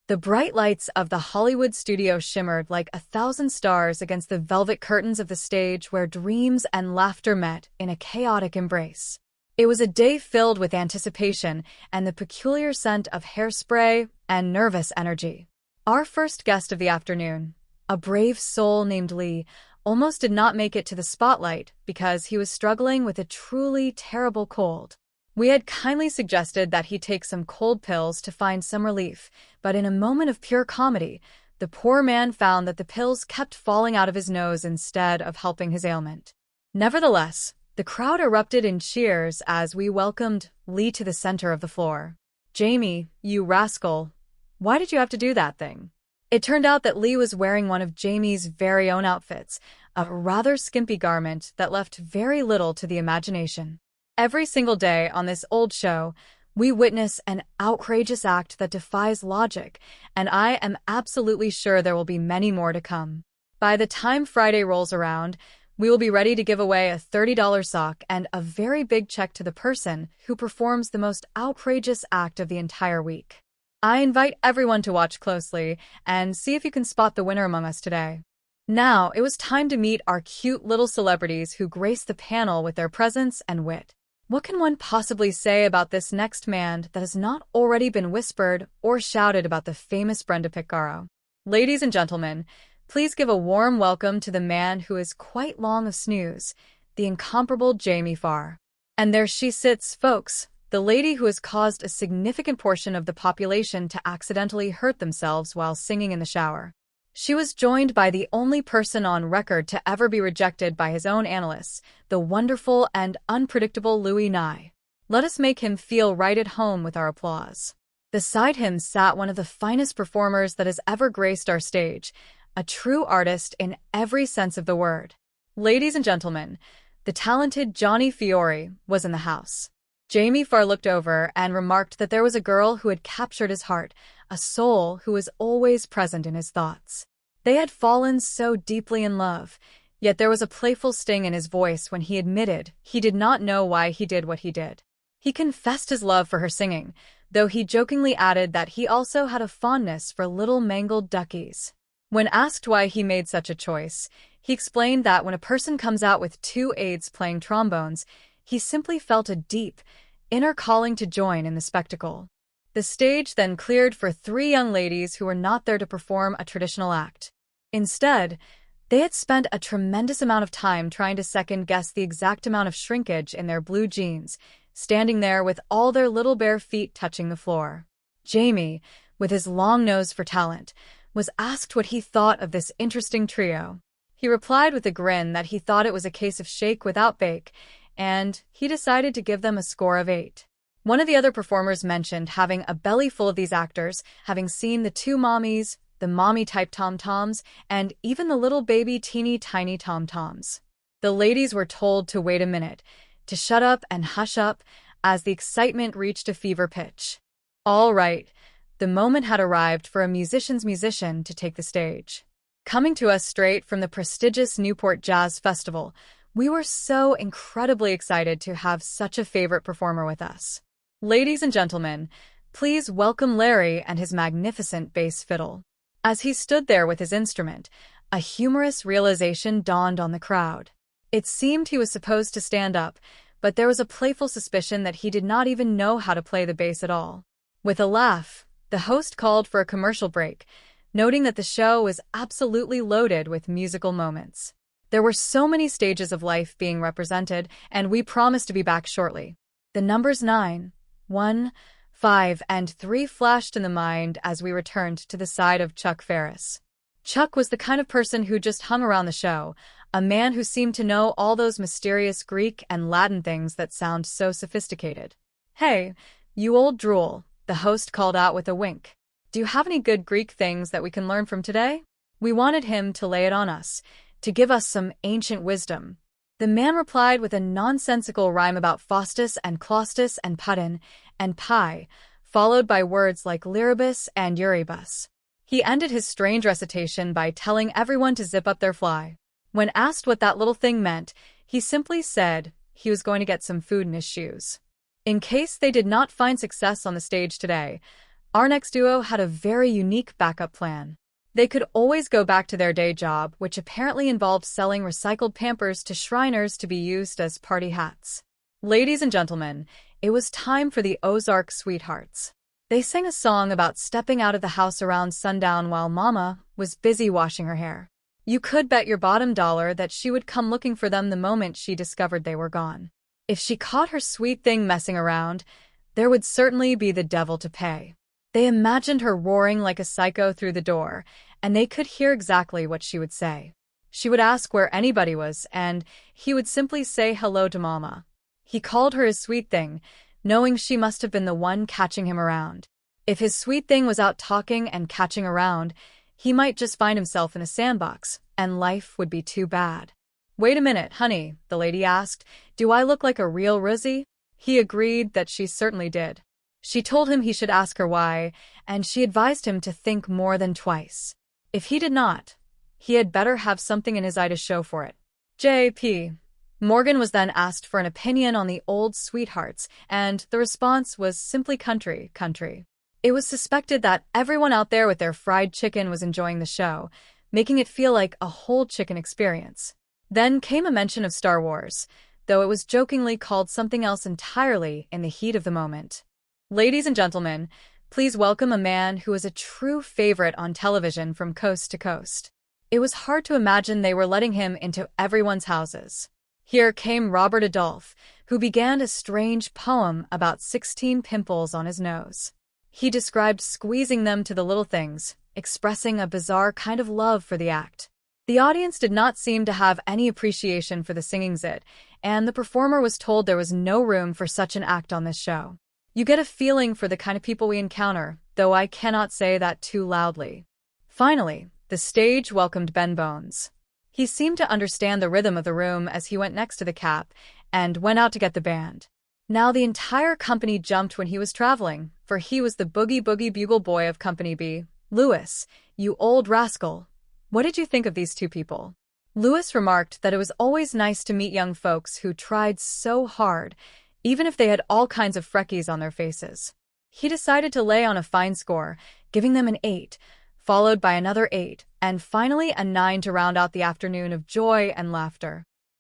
The bright lights of the Hollywood studio shimmered like 1,000 stars against the velvet curtains of the stage where dreams and laughter met in a chaotic embrace. It was a day filled with anticipation and the peculiar scent of hairspray and nervous energy. Our first guest of the afternoon, a brave soul named Lee, almost did not make it to the spotlight because he was struggling with a truly terrible cold. We had kindly suggested that he take some cold pills to find some relief, but in a moment of pure comedy, the poor man found that the pills kept falling out of his nose instead of helping his ailment. Nevertheless, the crowd erupted in cheers as we welcomed Lee to the center of the floor. "Jamie, you rascal, why did you have to do that thing?" It turned out that Lee was wearing one of Jamie's very own outfits, a rather skimpy garment that left very little to the imagination. Every single day on this old show, we witness an outrageous act that defies logic, and I am absolutely sure there will be many more to come. By the time Friday rolls around, we will be ready to give away a $30 sock and a very big check to the person who performs the most outrageous act of the entire week. I invite everyone to watch closely and see if you can spot the winner among us today. Now, it was time to meet our cute little celebrities who grace the panel with their presence and wit. What can one possibly say about this next man that has not already been whispered or shouted about the famous Brenda Piccaro? Ladies and gentlemen, please give a warm welcome to the man who is quite long of snooze, the incomparable Jamie Farr. And there she sits, folks, the lady who has caused a significant portion of the population to accidentally hurt themselves while singing in the shower. She was joined by the only person on record to ever be rejected by his own analysts, the wonderful and unpredictable Louis Nye. Let us make him feel right at home with our applause. Beside him sat one of the finest performers that has ever graced our stage, a true artist in every sense of the word. Ladies and gentlemen, the talented Johnny Fiore was in the house. Jamie Farr looked over and remarked that there was a girl who had captured his heart, a soul who was always present in his thoughts. They had fallen so deeply in love, yet there was a playful sting in his voice when he admitted he did not know why he did what he did. He confessed his love for her singing, though he jokingly added that he also had a fondness for little mangled duckies. When asked why he made such a choice, he explained that when a person comes out with two aides playing trombones, he simply felt a deep, inner calling to join in the spectacle. The stage then cleared for three young ladies who were not there to perform a traditional act. Instead, they had spent a tremendous amount of time trying to second-guess the exact amount of shrinkage in their blue jeans, standing there with all their little bare feet touching the floor. Jamie, with his long nose for talent, was asked what he thought of this interesting trio. He replied with a grin that he thought it was a case of shake without bake, and he decided to give them a score of 8. One of the other performers mentioned having a belly full of these actors, having seen the two mommies, the mommy-type tom-toms, and even the little baby teeny tiny tom-toms. The ladies were told to wait a minute, to shut up and hush up, as the excitement reached a fever pitch. All right, the moment had arrived for a musician's musician to take the stage. Coming to us straight from the prestigious Newport Jazz Festival, we were so incredibly excited to have such a favorite performer with us. Ladies and gentlemen, please welcome Larry and his magnificent bass fiddle. As he stood there with his instrument, a humorous realization dawned on the crowd. It seemed he was supposed to stand up, but there was a playful suspicion that he did not even know how to play the bass at all. With a laugh, the host called for a commercial break, noting that the show was absolutely loaded with musical moments. There were so many stages of life being represented, and we promised to be back shortly. The numbers 9, 1, 5, and 3 flashed in the mind as we returned to the side of Chuck Ferris. Chuck was the kind of person who just hung around the show, a man who seemed to know all those mysterious Greek and Latin things that sound so sophisticated. "Hey, you old drool," the host called out with a wink. "Do you have any good Greek things that we can learn from today?" We wanted him to lay it on us, to give us some ancient wisdom. The man replied with a nonsensical rhyme about Faustus and Claustus and Puddin and pie, followed by words like Lyribus and Eurybus. He ended his strange recitation by telling everyone to zip up their fly. When asked what that little thing meant, he simply said he was going to get some food in his shoes. In case they did not find success on the stage today, Our next duo had a very unique backup plan. They could always go back to their day job, which apparently involved selling recycled Pampers to Shriners to be used as party hats. Ladies and gentlemen, it was time for the Ozark Sweethearts. They sang a song about stepping out of the house around sundown while Mama was busy washing her hair. You could bet your bottom dollar that she would come looking for them the moment she discovered they were gone. If she caught her sweet thing messing around, there would certainly be the devil to pay. They imagined her roaring like a psycho through the door, and they could hear exactly what she would say. She would ask where anybody was, and he would simply say hello to Mama. He called her his sweet thing, knowing she must have been the one catching him around. If his sweet thing was out talking and catching around, he might just find himself in a sandbox, and life would be too bad. "Wait a minute, honey," the lady asked. "Do I look like a real Rosie?" He agreed that she certainly did. She told him he should ask her why, and she advised him to think more than twice. If he did not, he had better have something in his eye to show for it. J.P. Morgan was then asked for an opinion on the old sweethearts, and the response was simply country. It was suspected that everyone out there with their fried chicken was enjoying the show, making it feel like a whole chicken experience. Then came a mention of Star Wars, though it was jokingly called something else entirely in the heat of the moment. Ladies and gentlemen, please welcome a man who was a true favorite on television from coast to coast. It was hard to imagine they were letting him into everyone's houses. Here came Robert Adolphe, who began a strange poem about 16 pimples on his nose. He described squeezing them to the little things, expressing a bizarre kind of love for the act. The audience did not seem to have any appreciation for the singing zit, and the performer was told there was no room for such an act on this show. You get a feeling for the kind of people we encounter, though I cannot say that too loudly. Finally, the stage welcomed Ben Bones. He seemed to understand the rhythm of the room as he went next to the cap and went out to get the band. Now the entire company jumped when he was traveling, for he was the boogie bugle boy of Company B. "Louis, you old rascal. What did you think of these two people?" Louis remarked that it was always nice to meet young folks who tried so hard, even if they had all kinds of freckies on their faces. He decided to lay on a fine score, giving them an 8, followed by another 8, and finally a 9 to round out the afternoon of joy and laughter.